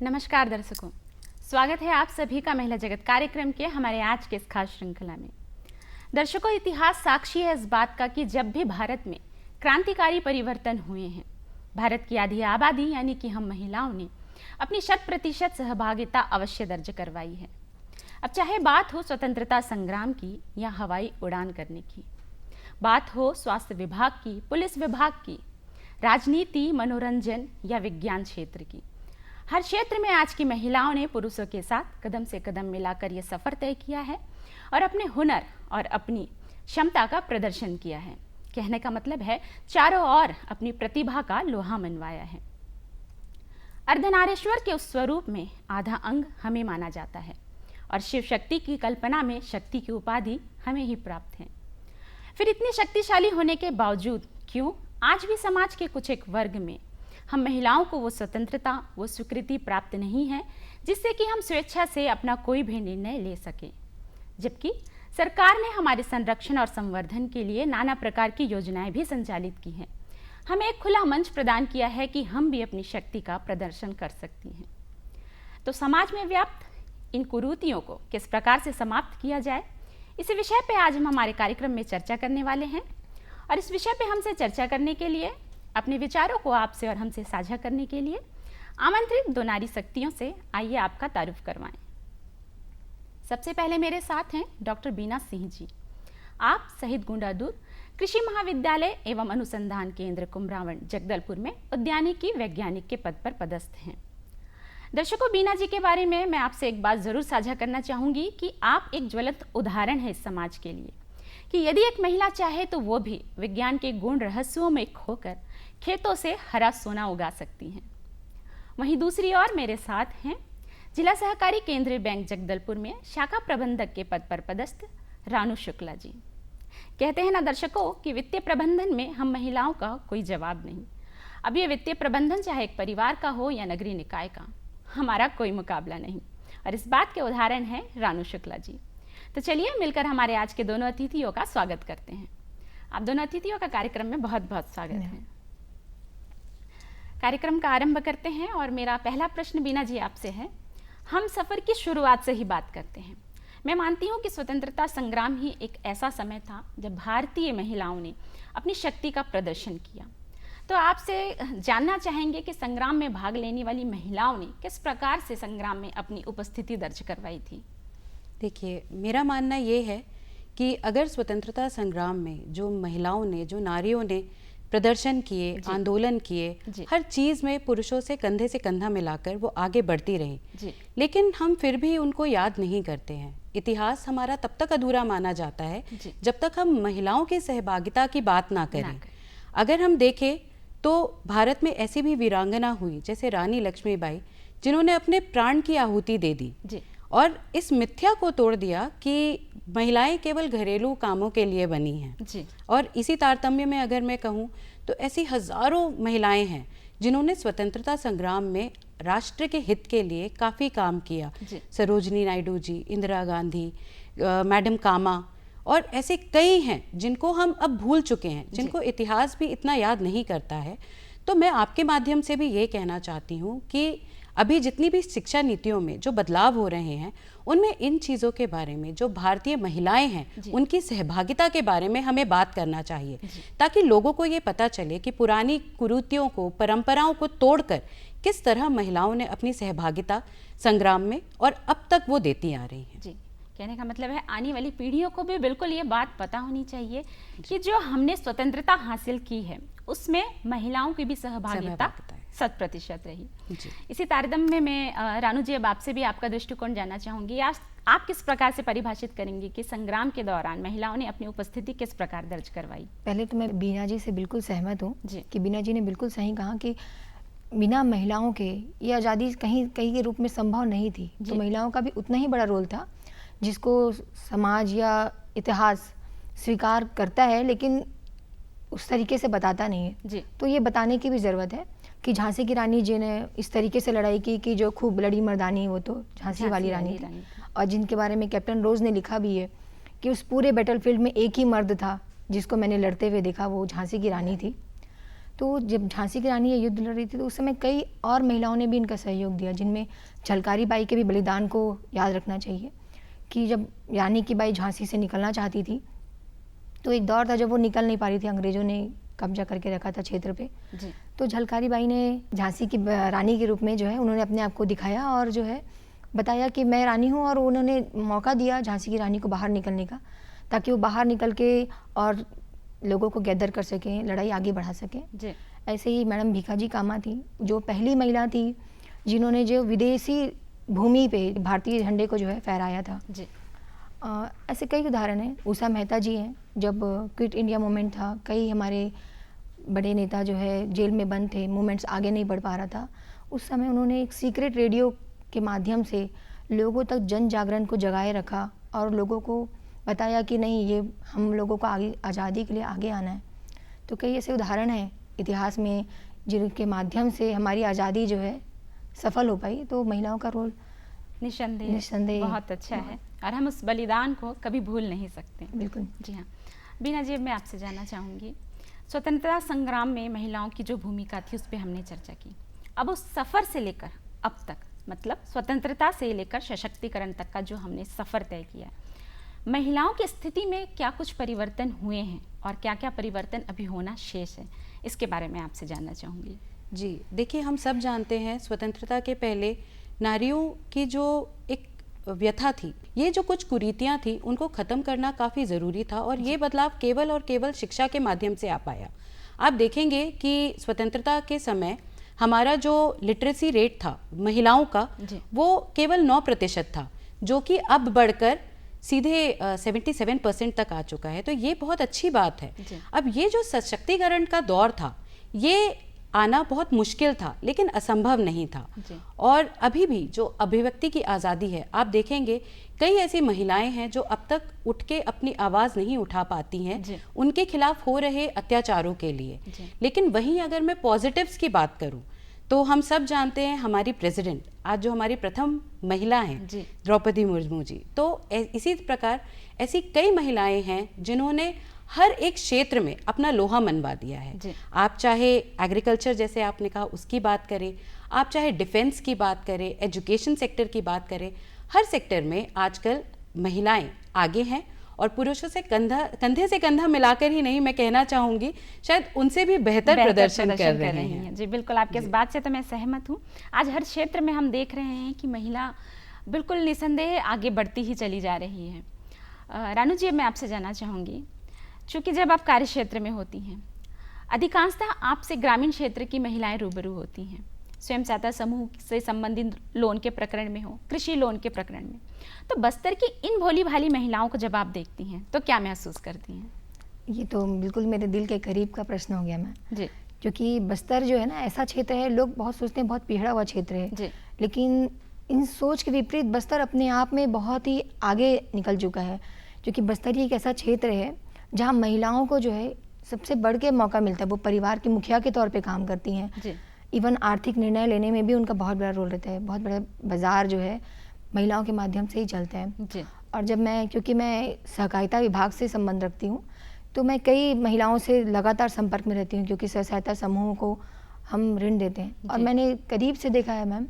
नमस्कार दर्शकों, स्वागत है आप सभी का महिला जगत कार्यक्रम के हमारे आज के इस खास श्रृंखला में। दर्शकों, इतिहास साक्षी है इस बात का कि जब भी भारत में क्रांतिकारी परिवर्तन हुए हैं, भारत की आधी आबादी यानी कि हम महिलाओं ने अपनी 100% सहभागिता अवश्य दर्ज करवाई है। अब चाहे बात हो स्वतंत्रता संग्राम की या हवाई उड़ान करने की, बात हो स्वास्थ्य विभाग की, पुलिस विभाग की, राजनीति, मनोरंजन या विज्ञान क्षेत्र की, हर क्षेत्र में आज की महिलाओं ने पुरुषों के साथ कदम से कदम मिलाकर यह सफर तय किया है और अपने हुनर और अपनी क्षमता का प्रदर्शन किया है। कहने का मतलब है चारों ओर अपनी प्रतिभा का लोहा मनवाया है। अर्धनारीश्वर के उस स्वरूप में आधा अंग हमें माना जाता है और शिव शक्ति की कल्पना में शक्ति की उपाधि हमें ही प्राप्त है। फिर इतनी शक्तिशाली होने के बावजूद क्यों आज भी समाज के कुछ एक वर्ग में हम महिलाओं को वो स्वतंत्रता, वो स्वीकृति प्राप्त नहीं है जिससे कि हम स्वेच्छा से अपना कोई भी निर्णय ले सकें, जबकि सरकार ने हमारे संरक्षण और संवर्धन के लिए नाना प्रकार की योजनाएं भी संचालित की हैं। हमें एक खुला मंच प्रदान किया है कि हम भी अपनी शक्ति का प्रदर्शन कर सकती हैं। तो समाज में व्याप्त इन कुरीतियों को किस प्रकार से समाप्त किया जाए, इसी विषय पे आज हम हमारे कार्यक्रम में चर्चा करने वाले हैं। और इस विषय पे हमसे चर्चा करने के लिए, अपने विचारों को आपसे और हमसे साझा करने के लिए आमंत्रित दो नारी शक्तियों से आइए आपका तारुफ करवाएं। सबसे पहले मेरे साथ हैं डॉक्टर बीना सिंह जी। आप शहीद गुंडादूर कृषि महाविद्यालय एवं अनुसंधान केंद्र कुमरावण जगदलपुर में उद्यानिकी वैज्ञानिक के पद पर पदस्थ हैं। दर्शकों, बीना जी के बारे में मैं आपसे एक बात जरूर साझा करना चाहूंगी कि आप एक ज्वलंत उदाहरण है इस समाज के लिए कि यदि एक महिला चाहे तो वो भी विज्ञान के गूढ़ रहस्यों में खोकर खेतों से हरा सोना उगा सकती हैं। वहीं दूसरी ओर मेरे साथ हैं जिला सहकारी केंद्रीय बैंक जगदलपुर में शाखा प्रबंधक के पद पर पदस्थ रानू शुक्ला जी। कहते हैं ना दर्शकों कि वित्तीय प्रबंधन में हम महिलाओं का कोई जवाब नहीं। अब ये वित्तीय प्रबंधन चाहे एक परिवार का हो या नगरीय निकाय का, हमारा कोई मुकाबला नहीं। और इस बात के उदाहरण है रानू शुक्ला जी। तो चलिए मिलकर हमारे आज के दोनों अतिथियों का स्वागत करते हैं। आप दोनों अतिथियों का कार्यक्रम में बहुत बहुत स्वागत है। कार्यक्रम का आरंभ करते हैं और मेरा पहला प्रश्न बीना जी आपसे है। हम सफर की शुरुआत से ही बात करते हैं। मैं मानती हूँ कि स्वतंत्रता संग्राम ही एक ऐसा समय था जब भारतीय महिलाओं ने अपनी शक्ति का प्रदर्शन किया। तो आपसे जानना चाहेंगे कि संग्राम में भाग लेने वाली महिलाओं ने किस प्रकार से संग्राम में अपनी उपस्थिति दर्ज करवाई थी। देखिए, मेरा मानना ये है कि अगर स्वतंत्रता संग्राम में जो महिलाओं ने, जो नारियों ने प्रदर्शन किए, आंदोलन किए, हर चीज़ में पुरुषों से कंधा मिलाकर वो आगे बढ़ती रही, लेकिन हम फिर भी उनको याद नहीं करते हैं। इतिहास हमारा तब तक अधूरा माना जाता है जब तक हम महिलाओं की सहभागिता की बात ना करें। अगर हम देखें तो भारत में ऐसी भी वीरांगना हुई जैसे रानी लक्ष्मीबाई, जिन्होंने अपने प्राण की आहुति दे दी और इस मिथ्या को तोड़ दिया कि महिलाएं केवल घरेलू कामों के लिए बनी हैं। और इसी तारतम्य में अगर मैं कहूँ तो ऐसी हजारों महिलाएं हैं जिन्होंने स्वतंत्रता संग्राम में राष्ट्र के हित के लिए काफ़ी काम किया। सरोजनी नायडू जी, इंदिरा गांधी, मैडम कामा और ऐसे कई हैं जिनको हम अब भूल चुके हैं, जिनको इतिहास भी इतना याद नहीं करता है। तो मैं आपके माध्यम से भी ये कहना चाहती हूँ कि अभी जितनी भी शिक्षा नीतियों में जो बदलाव हो रहे हैं, उनमें इन चीज़ों के बारे में, जो भारतीय महिलाएं हैं उनकी सहभागिता के बारे में हमें बात करना चाहिए, ताकि लोगों को ये पता चले कि पुरानी कुरीतियों को, परंपराओं को तोड़कर किस तरह महिलाओं ने अपनी सहभागिता संग्राम में और अब तक वो देती आ रही हैं। कहने का मतलब है आने वाली पीढ़ियों को भी बिल्कुल ये बात पता होनी चाहिए कि जो हमने स्वतंत्रता हासिल की है उसमें महिलाओं की भी सहभागिता 100% रही। इसी तारतम्य में रानू जी, अब आपसे भी आपका दृष्टिकोण जानना चाहूंगी। आप किस प्रकार से परिभाषित करेंगे कि संग्राम के दौरान महिलाओं ने अपनी उपस्थिति किस प्रकार दर्ज करवाई। पहले तो मैं बीना जी से बिल्कुल सहमत हूँ कि बीना जी ने बिल्कुल सही कहा कि बिना महिलाओं के ये आज़ादी कहीं के रूप में संभव नहीं थी। तो महिलाओं का भी उतना ही बड़ा रोल था जिसको समाज या इतिहास स्वीकार करता है, लेकिन उस तरीके से बताता नहीं है। तो ये बताने की भी ज़रूरत है कि झांसी की रानी जी ने इस तरीके से लड़ाई की कि जो खूब लड़ी मर्दानी, वो तो झांसी वाली रानी थी। और जिनके बारे में कैप्टन रोज ने लिखा भी है कि उस पूरे बैटलफील्ड में एक ही मर्द था जिसको मैंने लड़ते हुए देखा, वो झांसी की रानी थी। तो जब झांसी की रानी ये युद्ध लड़ रही थी तो उस समय कई और महिलाओं ने भी इनका सहयोग दिया, जिनमें झलकारी बाई के भी बलिदान को याद रखना चाहिए कि जब रानी की बाई झांसी से निकलना चाहती थी तो एक दौर था जब वो निकल नहीं पा रही थी, अंग्रेज़ों ने कब्जा करके रखा था क्षेत्र पे जी। तो झलकारी बाई ने झांसी की रानी के रूप में जो है उन्होंने अपने आप को दिखाया और जो है बताया कि मैं रानी हूँ, और उन्होंने मौका दिया झांसी की रानी को बाहर निकलने का, ताकि वो बाहर निकल के और लोगों को गैदर कर सकें, लड़ाई आगे बढ़ा सकें। ऐसे ही मैडम भीखाजी कामा थी, जो पहली महिला थी जिन्होंने जो विदेशी भूमि पे भारतीय झंडे को जो है फहराया था जी। ऐसे कई उदाहरण हैं। उषा मेहता जी हैं, जब क्विट इंडिया मूवमेंट था, कई हमारे बड़े नेता जो है जेल में बंद थे, मूवमेंट्स आगे नहीं बढ़ पा रहा था, उस समय उन्होंने एक सीक्रेट रेडियो के माध्यम से लोगों तक जन जागरण को जगाए रखा और लोगों को बताया कि नहीं, ये हम लोगों को आगे आज़ादी के लिए आगे आना है। तो कई ऐसे उदाहरण हैं इतिहास में जिनके माध्यम से हमारी आज़ादी जो है सफल हो पाई। तो महिलाओं का रोल निस्संदेह बहुत अच्छा है और हम उस बलिदान को कभी भूल नहीं सकते। बिल्कुल जी हाँ। बीना जी, मैं आपसे जानना चाहूँगी, स्वतंत्रता संग्राम में महिलाओं की जो भूमिका थी उस पर हमने चर्चा की। अब उस सफ़र से लेकर अब तक, मतलब स्वतंत्रता से लेकर सशक्तिकरण तक का जो हमने सफ़र तय किया, महिलाओं की स्थिति में क्या कुछ परिवर्तन हुए हैं और क्या क्या परिवर्तन अभी होना शेष है, इसके बारे में आपसे जानना चाहूँगी। जी देखिए, हम सब जानते हैं स्वतंत्रता के पहले नारियों की जो एक व्यथा थी, ये जो कुछ कुरीतियाँ थी, उनको ख़त्म करना काफ़ी ज़रूरी था और ये बदलाव केवल और केवल शिक्षा के माध्यम से आ पाया। आप देखेंगे कि स्वतंत्रता के समय हमारा जो लिटरेसी रेट था महिलाओं का, वो केवल 9% था, जो कि अब बढ़कर सीधे 77% तक आ चुका है। तो ये बहुत अच्छी बात है। अब ये जो सशक्तिकरण का दौर था, ये आना बहुत मुश्किल था लेकिन असंभव नहीं था। और अभी भी जो अभिव्यक्ति की आज़ादी है, आप देखेंगे कई ऐसी महिलाएं हैं जो अब तक उठ के अपनी आवाज़ नहीं उठा पाती हैं उनके खिलाफ हो रहे अत्याचारों के लिए। लेकिन वहीं अगर मैं पॉजिटिव्स की बात करूं तो हम सब जानते हैं हमारी प्रेसिडेंट आज जो हमारी प्रथम महिला हैं द्रौपदी मुर्मू जी, तो इसी प्रकार ऐसी कई महिलाएं हैं जिन्होंने हर एक क्षेत्र में अपना लोहा मनवा दिया है। आप चाहे एग्रीकल्चर जैसे आपने कहा उसकी बात करें, आप चाहे डिफेंस की बात करें, एजुकेशन सेक्टर की बात करें, हर सेक्टर में आजकल महिलाएं आगे हैं और पुरुषों से कंधे से कंधा मिलाकर ही नहीं, मैं कहना चाहूँगी शायद उनसे भी बेहतर प्रदर्शन कर रहे हैं। जी बिल्कुल, आपके इस बात से तो मैं सहमत हूँ। आज हर क्षेत्र में हम देख रहे हैं कि महिला बिल्कुल निसंदेह आगे बढ़ती ही चली जा रही है। रानू जी, मैं आपसे जानना चाहूँगी, चूँकि जब आप कार्य क्षेत्र में होती हैं, अधिकांशतः आपसे ग्रामीण क्षेत्र की महिलाएं रूबरू होती हैं, स्वयं सहायता समूह से संबंधित लोन के प्रकरण में हो, कृषि लोन के प्रकरण में, तो बस्तर की इन भोली भाली महिलाओं को जब आप देखती हैं तो क्या महसूस करती हैं? ये तो बिल्कुल मेरे दिल के करीब का प्रश्न हो गया मैम जी, क्योंकि बस्तर जो है ना ऐसा क्षेत्र है, लोग बहुत सोचते हैं बहुत पिछड़ा हुआ क्षेत्र है जी, लेकिन इन सोच के विपरीत बस्तर अपने आप में बहुत ही आगे निकल चुका है, क्योंकि बस्तर ही एक ऐसा क्षेत्र है जहाँ महिलाओं को जो है सबसे बढ़ के मौका मिलता है। वो परिवार की मुखिया के तौर पे काम करती हैं, इवन आर्थिक निर्णय लेने में भी उनका बहुत बड़ा रोल रहता है। बहुत बड़ा बाजार जो है महिलाओं के माध्यम से ही चलता है। और जब मैं, क्योंकि मैं सहकारिता विभाग से संबंध रखती हूँ, तो मैं कई महिलाओं से लगातार संपर्क में रहती हूँ, क्योंकि स्व सहायता समूहों को हम ऋण देते हैं। और मैंने करीब से देखा है मैम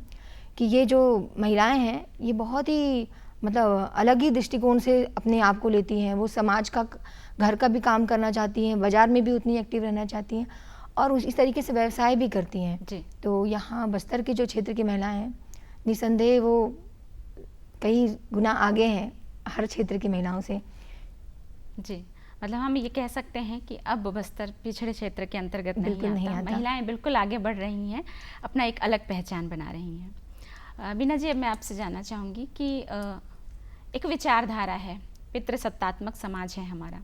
कि ये जो महिलाएँ हैं ये बहुत ही मतलब अलग ही दृष्टिकोण से अपने आप को लेती हैं। वो समाज का, घर का भी काम करना चाहती हैं, बाजार में भी उतनी एक्टिव रहना चाहती हैं और इस तरीके से व्यवसाय भी करती हैं जी। तो यहाँ बस्तर के जो क्षेत्र की महिलाएं हैं, निसंदेह वो कई गुना आगे हैं हर क्षेत्र की महिलाओं से जी। मतलब हम ये कह सकते हैं कि अब बस्तर पिछड़े क्षेत्र के अंतर्गत नहीं आता। महिलाएं बिल्कुल आगे बढ़ रही हैं, अपना एक अलग पहचान बना रही हैं। बीना जी, अब मैं आपसे जानना चाहूँगी कि एक विचारधारा है, पितृसत्तात्मक समाज है हमारा,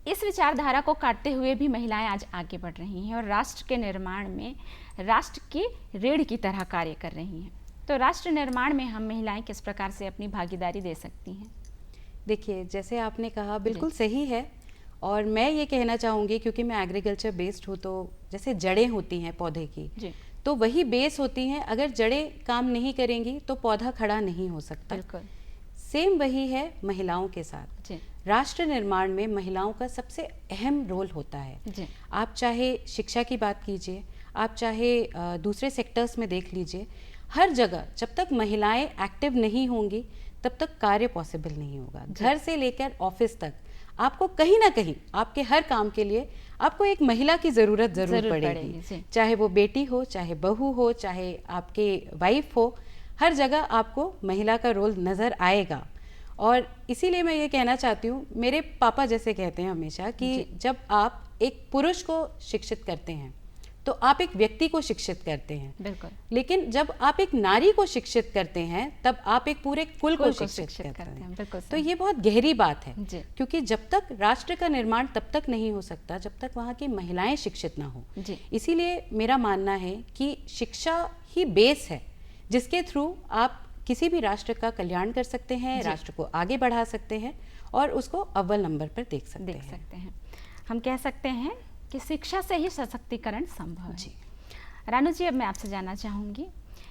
इस विचारधारा को काटते हुए भी महिलाएं आज आगे बढ़ रही हैं और राष्ट्र के निर्माण में राष्ट्र की रीढ़ की तरह कार्य कर रही हैं। तो राष्ट्र निर्माण में हम महिलाएं किस प्रकार से अपनी भागीदारी दे सकती हैं? देखिए, जैसे आपने कहा बिल्कुल सही है और मैं ये कहना चाहूँगी, क्योंकि मैं एग्रीकल्चर बेस्ड हूँ, तो जैसे जड़ें होती हैं पौधे की तो वही बेस होती हैं। अगर जड़ें काम नहीं करेंगी तो पौधा खड़ा नहीं हो सकता। बिल्कुल सेम वही है महिलाओं के साथ। राष्ट्र निर्माण में महिलाओं का सबसे अहम रोल होता है जी। आप चाहे शिक्षा की बात कीजिए, आप चाहे दूसरे सेक्टर्स में देख लीजिए, हर जगह जब तक महिलाएं एक्टिव नहीं होंगी तब तक कार्य पॉसिबल नहीं होगा। घर से लेकर ऑफिस तक आपको कहीं ना कहीं आपके हर काम के लिए आपको एक महिला की ज़रूरत जरूर पड़ेगी, चाहे वो बेटी हो, चाहे बहू हो, चाहे आपके वाइफ हो, हर जगह आपको महिला का रोल नज़र आएगा। और इसीलिए मैं ये कहना चाहती हूँ, मेरे पापा जैसे कहते हैं हमेशा कि जब आप एक पुरुष को शिक्षित करते हैं तो आप एक व्यक्ति को शिक्षित करते हैं, बिल्कुल, लेकिन जब आप एक नारी को शिक्षित करते हैं तब आप एक पूरे कुल को शिक्षित करते हैं। बिल्कुल, तो ये बहुत गहरी बात है, जी। क्योंकि जब तक राष्ट्र का निर्माण तब तक नहीं हो सकता जब तक वहाँ की महिलाएं शिक्षित ना हो। इसीलिए मेरा मानना है कि शिक्षा ही बेस है जिसके थ्रू आप किसी भी राष्ट्र का कल्याण कर सकते हैं, राष्ट्र को आगे बढ़ा सकते हैं और उसको अव्वल नंबर पर देख सकते हैं। हम कह सकते हैं कि शिक्षा से ही सशक्तिकरण संभव है। रानू जी, अब मैं आपसे जानना चाहूँगी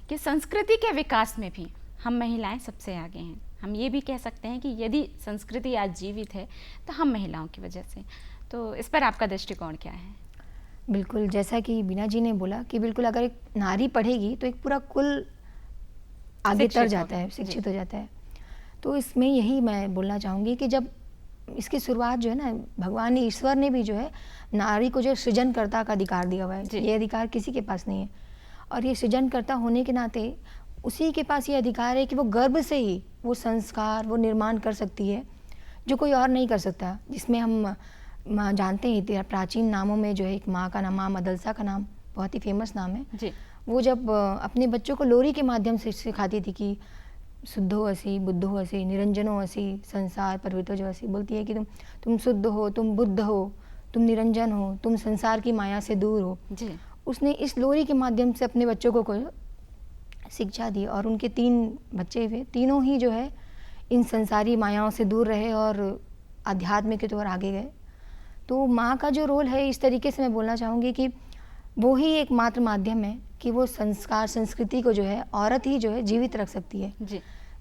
कि संस्कृति के विकास में भी हम महिलाएं सबसे आगे हैं। हम ये भी कह सकते हैं कि यदि संस्कृति आज जीवित है तो हम महिलाओं की वजह से। तो इस पर आपका दृष्टिकोण क्या है? बिल्कुल, जैसा कि बीना जी ने बोला कि बिल्कुल अगर एक नारी पढ़ेगी तो एक पूरा कुल आगे तर जाता है, शिक्षित हो जाता है। तो इसमें यही मैं बोलना चाहूँगी कि जब इसकी शुरुआत जो है ना, भगवान ने, ईश्वर ने भी जो है नारी को जो सृजनकर्ता का अधिकार दिया हुआ है। ये अधिकार किसी के पास नहीं है, और ये सृजनकर्ता होने के नाते उसी के पास ये अधिकार है कि वो गर्भ से ही वो संस्कार, वो निर्माण कर सकती है जो कोई और नहीं कर सकता। जिसमें हम जानते हैं प्राचीन नामों में जो है एक माँ का नाम, माँ मदलसा का नाम बहुत ही फेमस नाम है जी। वो जब अपने बच्चों को लोरी के माध्यम से सिखाती थी कि शुद्धो असी, बुद्धो असी, निरंजनो असी, संसार परिवर्तो जो असी, बोलती है कि तुम शुद्ध हो, तुम बुद्ध हो, तुम निरंजन हो, तुम संसार की माया से दूर हो। जी। उसने इस लोरी के माध्यम से अपने बच्चों को शिक्षा दी और उनके 3 बच्चे हुए, तीनों ही जो है इन संसारी मायाओं से दूर रहे और अध्यात्म की ओर आगे गए। तो माँ का जो रोल है, इस तरीके से मैं बोलना चाहूँगी कि वो ही एकमात्र माध्यम है कि वो संस्कार, संस्कृति को जो है औरत ही जो है जीवित रख सकती है। जी।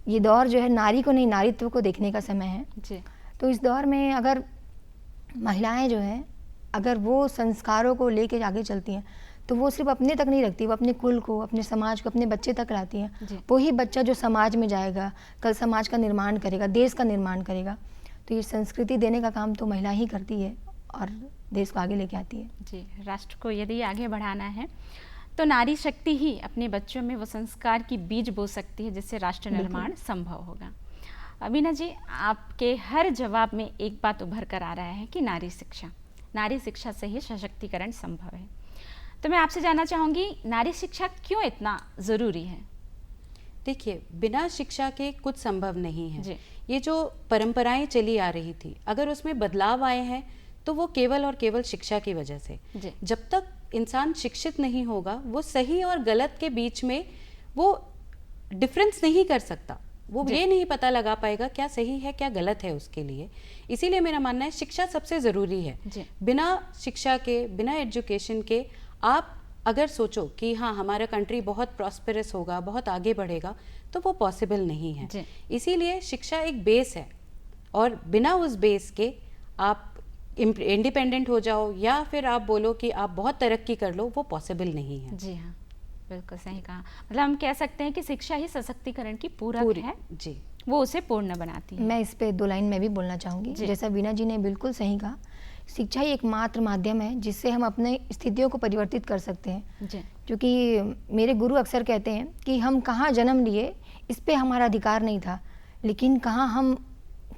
ये दौर जो है नारी को नहीं, नारीत्व को देखने का समय है। जी। तो इस दौर में अगर महिलाएं जो हैं, अगर वो संस्कारों को लेके आगे चलती हैं तो वो सिर्फ अपने तक नहीं रखती, वो अपने कुल को, अपने समाज को, अपने बच्चे तक लाती हैं। वही बच्चा जो समाज में जाएगा, कल समाज का निर्माण करेगा, देश का निर्माण करेगा। तो ये संस्कृति देने का काम तो महिला ही करती है और देश को आगे लेके आती है। जी। राष्ट्र को यदि आगे बढ़ाना है तो नारी शक्ति ही अपने बच्चों में वो संस्कार की बीज बो सकती है जिससे राष्ट्र निर्माण संभव होगा। अबीना जी, आपके हर जवाब में एक बात उभर कर आ रहा है कि नारी शिक्षा से ही सशक्तिकरण संभव है। तो मैं आपसे जानना चाहूँगी, नारी शिक्षा क्यों इतना ज़रूरी है? देखिए, बिना शिक्षा के कुछ संभव नहीं है। ये जो परंपराएं चली आ रही थी, अगर उसमें बदलाव आए हैं तो वो केवल और केवल शिक्षा की वजह से। जब तक इंसान शिक्षित नहीं होगा, वो सही और गलत के बीच में वो डिफरेंस नहीं कर सकता, वो ये नहीं पता लगा पाएगा क्या सही है क्या गलत है उसके लिए। इसीलिए मेरा मानना है शिक्षा सबसे ज़रूरी है। बिना शिक्षा के, बिना एजुकेशन के आप अगर सोचो कि हाँ हमारा कंट्री बहुत प्रॉस्पेरस होगा, बहुत आगे बढ़ेगा, तो वो पॉसिबल नहीं है। इसीलिए शिक्षा एक बेस है और बिना उस बेस के आप इंडिपेंडेंट हो जाओ या फिर आप बोलो कि आप बहुत तरक्की कर लो, वो पॉसिबल नहीं है। जी हाँ, बिल्कुल सही कहा। मतलब हम कह सकते हैं कि शिक्षा ही सशक्तिकरण की पूरक है। जी, वो उसे पूर्ण बनाती है। मैं इस पे 2 लाइन में भी बोलना चाहूँगी। जैसा बीना जी ने बिल्कुल सही कहा, शिक्षा ही एकमात्र माध्यम है जिससे हम अपने स्थितियों को परिवर्तित कर सकते हैं। क्योंकि मेरे गुरु अक्सर कहते हैं कि हम कहाँ जन्म लिए इस पे हमारा अधिकार नहीं था, लेकिन कहाँ हम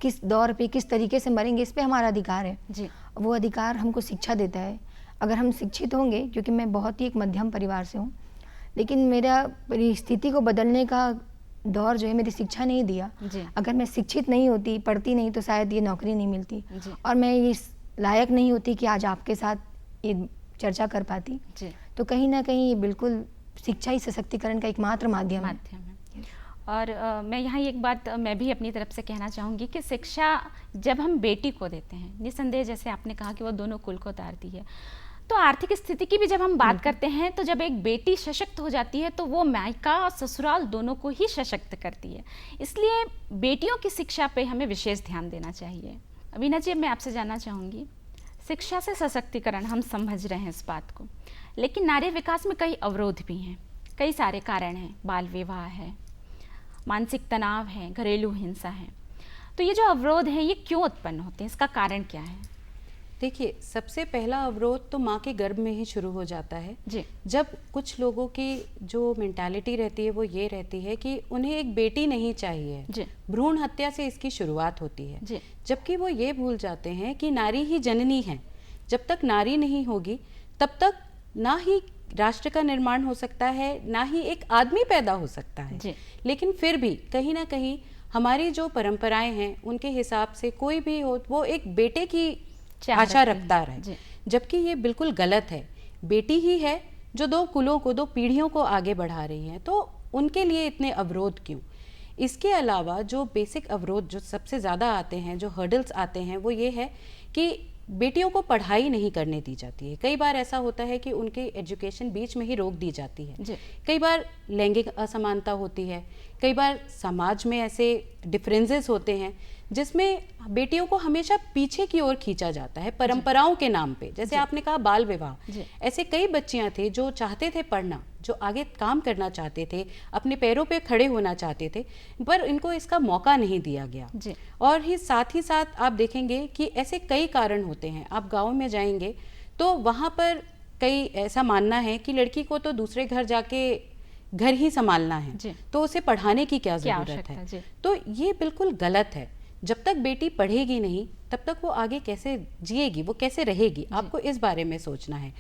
किस दौर पे किस तरीके से मरेंगे इस पे हमारा अधिकार है। वो अधिकार हमको शिक्षा देता है। अगर हम शिक्षित होंगे, क्योंकि मैं बहुत ही एक मध्यम परिवार से हूँ, लेकिन मेरी स्थिति को बदलने का दौर जो है मेरी शिक्षा नहीं दिया। अगर मैं शिक्षित नहीं होती, पढ़ती नहीं, तो शायद ये नौकरी नहीं मिलती और मैं इस लायक नहीं होती कि आज आपके साथ ये चर्चा कर पाती। तो कहीं ना कहीं बिल्कुल शिक्षा ही सशक्तिकरण का एकमात्र माध्यम है। और मैं यहाँ एक बात मैं भी अपनी तरफ से कहना चाहूँगी कि शिक्षा जब हम बेटी को देते हैं, निसंदेह जैसे आपने कहा कि वो दोनों कुल को उतारती है, तो आर्थिक स्थिति की भी जब हम बात करते हैं तो जब एक बेटी सशक्त हो जाती है तो वो मायका और ससुराल दोनों को ही सशक्त करती है। इसलिए बेटियों की शिक्षा पे हमें विशेष ध्यान देना चाहिए। वीना जी, अब मैं आपसे जानना चाहूँगी, शिक्षा से सशक्तिकरण हम समझ रहे हैं इस बात को, लेकिन नारी विकास में कई अवरोध भी हैं, कई सारे कारण हैं, बाल विवाह है, मानसिक तनाव है, घरेलू हिंसा है। तो ये जो अवरोध हैं ये क्यों उत्पन्न होते हैं, इसका कारण क्या है? देखिए, सबसे पहला अवरोध तो माँ के गर्भ में ही शुरू हो जाता है जी। जब कुछ लोगों की जो मेंटालिटी रहती है वो ये रहती है कि उन्हें एक बेटी नहीं चाहिए, जी। भ्रूण हत्या से इसकी शुरुआत होती है। जी। जबकि वो ये भूल जाते हैं कि नारी ही जननी है। जब तक नारी नहीं होगी तब तक ना ही राष्ट्र का निर्माण हो सकता है, ना ही एक आदमी पैदा हो सकता है। जी। लेकिन फिर भी कहीं ना कहीं हमारी जो परंपराएं हैं उनके हिसाब से कोई भी हो वो एक बेटे की आशा रखता है, जबकि ये बिल्कुल गलत है। बेटी ही है जो दो कुलों को, दो पीढ़ियों को आगे बढ़ा रही है, तो उनके लिए इतने अवरोध क्यों? इसके अलावा जो बेसिक अवरोध जो सबसे ज़्यादा आते हैं, जो हर्डल्स आते हैं, वो ये है कि बेटियों को पढ़ाई नहीं करने दी जाती है। कई बार ऐसा होता है कि उनकी एजुकेशन बीच में ही रोक दी जाती है। कई बार लैंगिक असमानता होती है, कई बार समाज में ऐसे डिफरेंसेस होते हैं जिसमें बेटियों को हमेशा पीछे की ओर खींचा जाता है परंपराओं के नाम पे। जैसे आपने कहा बाल विवाह, ऐसे कई बच्चियां थे जो चाहते थे पढ़ना, जो आगे काम करना चाहते थे, अपने पैरों पे खड़े होना चाहते थे, पर इनको इसका मौका नहीं दिया गया। और ही साथ आप देखेंगे कि ऐसे कई कारण होते हैं। आप गाँव में जाएंगे तो वहाँ पर कई ऐसा मानना है कि लड़की को तो दूसरे घर जाके घर ही संभालना है, तो उसे पढ़ाने की क्या जरूरत है। तो ये बिल्कुल गलत है। जब तक बेटी पढ़ेगी नहीं तब तक वो आगे कैसे जिएगी, वो कैसे रहेगी, आपको इस बारे में सोचना है।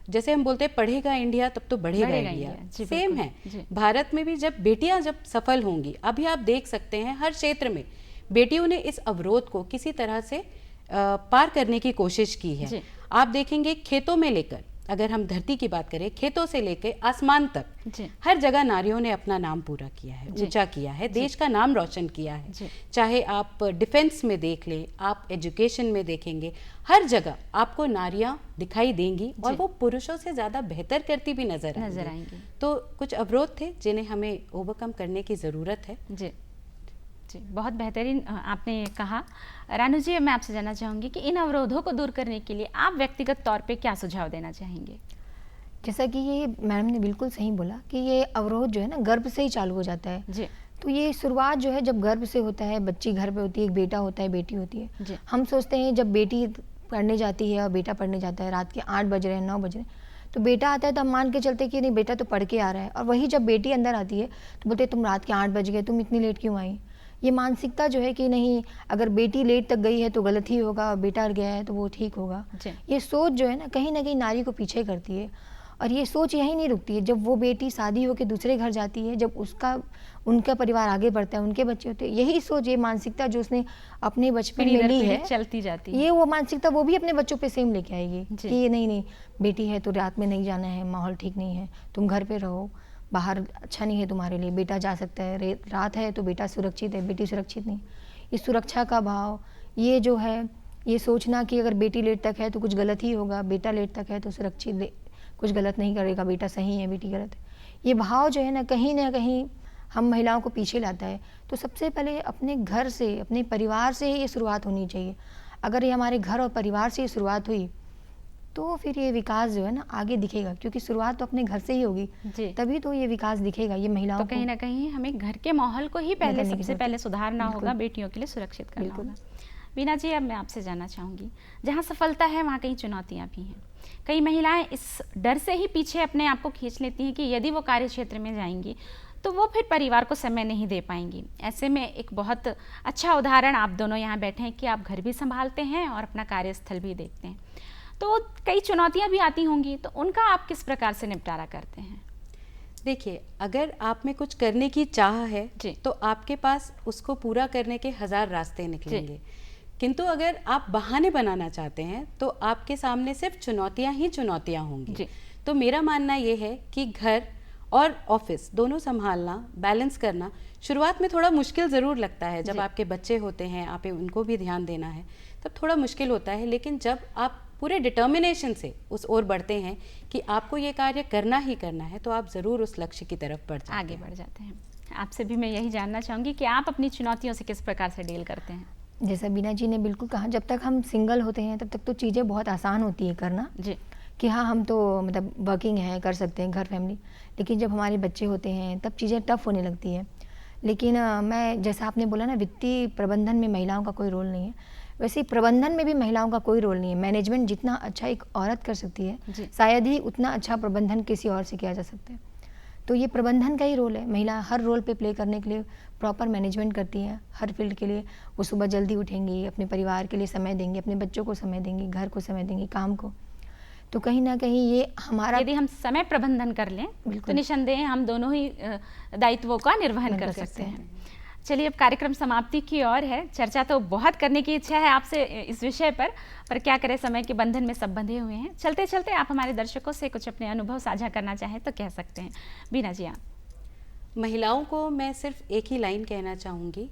जैसे हम बोलते हैं पढ़ेगा इंडिया तब तो बढ़ेगा इंडिया, सेम है। भारत में भी जब बेटियां जब सफल होंगी, अभी आप देख सकते हैं हर क्षेत्र में बेटियों ने इस अवरोध को किसी तरह से पार करने की कोशिश की है। आप देखेंगे खेतों में लेकर, अगर हम धरती की बात करें, खेतों से लेकर आसमान तक हर जगह नारियों ने अपना नाम पूरा किया है, ऊंचा किया है, देश का नाम रोशन किया है। चाहे आप डिफेंस में देख लें, आप एजुकेशन में देखेंगे, हर जगह आपको नारियां दिखाई देंगी और वो पुरुषों से ज़्यादा बेहतर करती भी नजर आएंगी। तो कुछ अवरोध थे जिन्हें हमें ओवरकम करने की ज़रूरत है। जी, बहुत बेहतरीन आपने कहा। रानू जी, मैं आपसे जानना चाहूँगी कि इन अवरोधों को दूर करने के लिए आप व्यक्तिगत तौर पे क्या सुझाव देना चाहेंगे? जैसा कि ये मैडम ने बिल्कुल सही बोला कि ये अवरोध जो है ना गर्भ से ही चालू हो जाता है। जी। तो ये शुरुआत जो है जब गर्भ से होता है, बच्ची घर पे होती है, एक बेटा होता है, बेटी होती है। हम सोचते हैं जब बेटी पढ़ने जाती है और बेटा पढ़ने जाता है, रात के 8 बज रहे हैं, 9 बज रहे हैं, तो बेटा आता है तो हम मान के चलते कि नहीं बेटा तो पढ़ के आ रहा है। और वही जब बेटी अंदर आती है तो बोलते तुम रात के 8 बज गए, तुम इतनी लेट क्यों आई? ये मानसिकता जो है कि नहीं, अगर बेटी लेट तक गई है तो गलत ही होगा और बेटा गया है तो वो ठीक होगा। ये सोच जो है ना कहीं नारी को पीछे करती है। और ये सोच यहीं नहीं रुकती है। जब वो बेटी शादी होकर दूसरे घर जाती है, जब उनका परिवार आगे बढ़ता है, उनके बच्चे होते हैं, यही सोच, ये मानसिकता जो उसने अपने बचपन में ली है, चलती जाती है, ये वो मानसिकता वो भी अपने बच्चों पे सेम लेके आएगी कि ये नहीं बेटी है तो रात में नहीं जाना है, माहौल ठीक नहीं है, तुम घर पे रहो, बाहर अच्छा नहीं है तुम्हारे लिए, बेटा जा सकता है, रात है तो बेटा सुरक्षित है, बेटी सुरक्षित नहीं। ये सुरक्षा का भाव, ये जो है, ये सोचना कि अगर बेटी लेट तक है तो कुछ गलत ही होगा, बेटा लेट तक है तो सुरक्षित, कुछ गलत नहीं करेगा, बेटा सही है, बेटी गलत है, ये भाव जो है ना कहीं हम महिलाओं को पीछे लाता है। तो सबसे पहले अपने घर से, अपने परिवार से ही ये शुरुआत होनी चाहिए। अगर ये हमारे घर और परिवार से ये शुरुआत हुई तो फिर ये विकास जो है ना आगे दिखेगा, क्योंकि शुरुआत तो अपने घर से ही होगी, तभी तो ये विकास दिखेगा। ये महिलाओं तो कहीं ना कहीं हमें घर के माहौल को ही सबसे पहले सुधारना होगा, बेटियों के लिए सुरक्षित करना होगा। वीना जी, अब मैं आपसे जानना चाहूँगी, जहाँ सफलता है वहाँ कई चुनौतियाँ भी हैं। कई महिलाएं इस डर से ही पीछे अपने आप को खींच लेती हैं कि यदि वो कार्य क्षेत्र में जाएंगी तो वो फिर परिवार को समय नहीं दे पाएंगी। ऐसे में एक बहुत अच्छा उदाहरण आप दोनों यहाँ बैठे हैं कि आप घर भी संभालते हैं और अपना कार्यस्थल भी देखते हैं। तो कई चुनौतियाँ भी आती होंगी, तो उनका आप किस प्रकार से निपटारा करते हैं? देखिए, अगर आप में कुछ करने की चाह है तो आपके पास उसको पूरा करने के 1000 रास्ते निकलेंगे, किंतु अगर आप बहाने बनाना चाहते हैं तो आपके सामने सिर्फ चुनौतियां ही चुनौतियां होंगी। तो मेरा मानना ये है कि घर और ऑफिस दोनों संभालना, बैलेंस करना शुरुआत में थोड़ा मुश्किल ज़रूर लगता है। जब आपके बच्चे होते हैं, आप उनको भी ध्यान देना है, तब थोड़ा मुश्किल होता है। लेकिन जब आप पूरे डिटर्मिनेशन से उस ओर बढ़ते हैं कि आपको ये कार्य करना ही करना है, तो आप ज़रूर उस लक्ष्य की तरफ आगे बढ़ जाते हैं। आपसे भी मैं यही जानना चाहूँगी कि आप अपनी चुनौतियों से किस प्रकार से डील करते हैं? जैसा बीना जी ने बिल्कुल कहा, जब तक हम सिंगल होते हैं तब तक तो चीज़ें बहुत आसान होती है करना जी, कि हाँ हम तो मतलब वर्किंग है, कर सकते हैं घर फैमिली। लेकिन जब हमारे बच्चे होते हैं तब चीज़ें टफ होने लगती है। लेकिन मैं जैसा आपने बोला ना, वित्तीय प्रबंधन में महिलाओं का कोई रोल नहीं है, वैसे ही प्रबंधन में भी महिलाओं का कोई रोल नहीं है। मैनेजमेंट जितना अच्छा एक औरत कर सकती है, शायद ही उतना अच्छा प्रबंधन किसी और से किया जा सकता है। तो ये प्रबंधन का ही रोल है। महिला हर रोल पे प्ले करने के लिए प्रॉपर मैनेजमेंट करती है। हर फील्ड के लिए वो सुबह जल्दी उठेंगी, अपने परिवार के लिए समय देंगी, अपने बच्चों को समय देंगी, घर को समय देंगी, काम को। तो कहीं ना कहीं ये हमारा, यदि हम समय प्रबंधन कर लें तो निसंदेह हम दोनों ही दायित्वों का निर्वहन कर सकते हैं। चलिए, अब कार्यक्रम समाप्ति की ओर है। चर्चा तो बहुत करने की इच्छा है आपसे इस विषय पर क्या करें, समय के बंधन में सब बंधे हुए हैं। चलते चलते आप हमारे दर्शकों से कुछ अपने अनुभव साझा करना चाहें तो कह सकते हैं। बीना जी, आप। महिलाओं को मैं सिर्फ एक ही लाइन कहना चाहूँगी,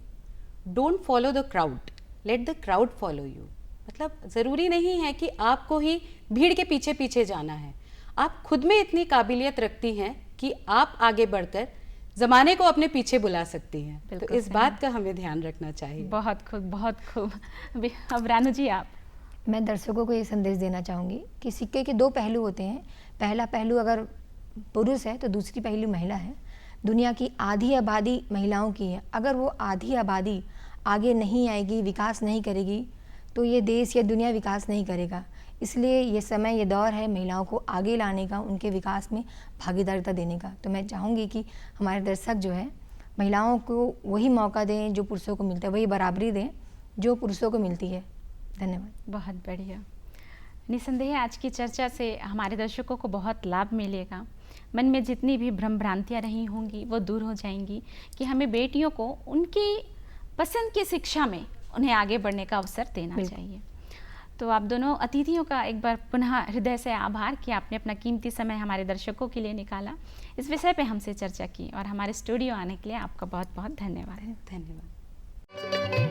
don't follow the crowd, let the crowd follow you. मतलब ज़रूरी नहीं है कि आपको ही भीड़ के पीछे पीछे जाना है। आप खुद में इतनी काबिलियत रखती हैं कि आप आगे बढ़कर ज़माने को अपने पीछे बुला सकती हैं। तो इस बात का हमें ध्यान रखना चाहिए। बहुत खूब, बहुत खूब। अब रानू जी, आप। मैं दर्शकों को ये संदेश देना चाहूँगी कि सिक्के के दो पहलू होते हैं। पहला पहलू अगर पुरुष है तो दूसरी पहलू महिला है। दुनिया की आधी आबादी महिलाओं की है। अगर वो आधी आबादी आगे नहीं आएगी, विकास नहीं करेगी, तो ये देश या दुनिया विकास नहीं करेगा। इसलिए ये समय, ये दौर है महिलाओं को आगे लाने का, उनके विकास में भागीदारिता देने का। तो मैं चाहूँगी कि हमारे दर्शक जो है महिलाओं को वही मौका दें जो पुरुषों को मिलता है, वही बराबरी दें जो पुरुषों को मिलती है। धन्यवाद। बहुत बढ़िया। निसंदेह आज की चर्चा से हमारे दर्शकों को बहुत लाभ मिलेगा। मन में जितनी भी भ्रम भ्रांतियाँ रही होंगी वो दूर हो जाएंगी कि हमें बेटियों को उनकी पसंद की शिक्षा में उन्हें आगे बढ़ने का अवसर देना चाहिए। तो आप दोनों अतिथियों का एक बार पुनः हृदय से आभार कि आपने अपना कीमती समय हमारे दर्शकों के लिए निकाला, इस विषय पे हमसे चर्चा की, और हमारे स्टूडियो आने के लिए आपका बहुत बहुत धन्यवाद। धन्यवाद।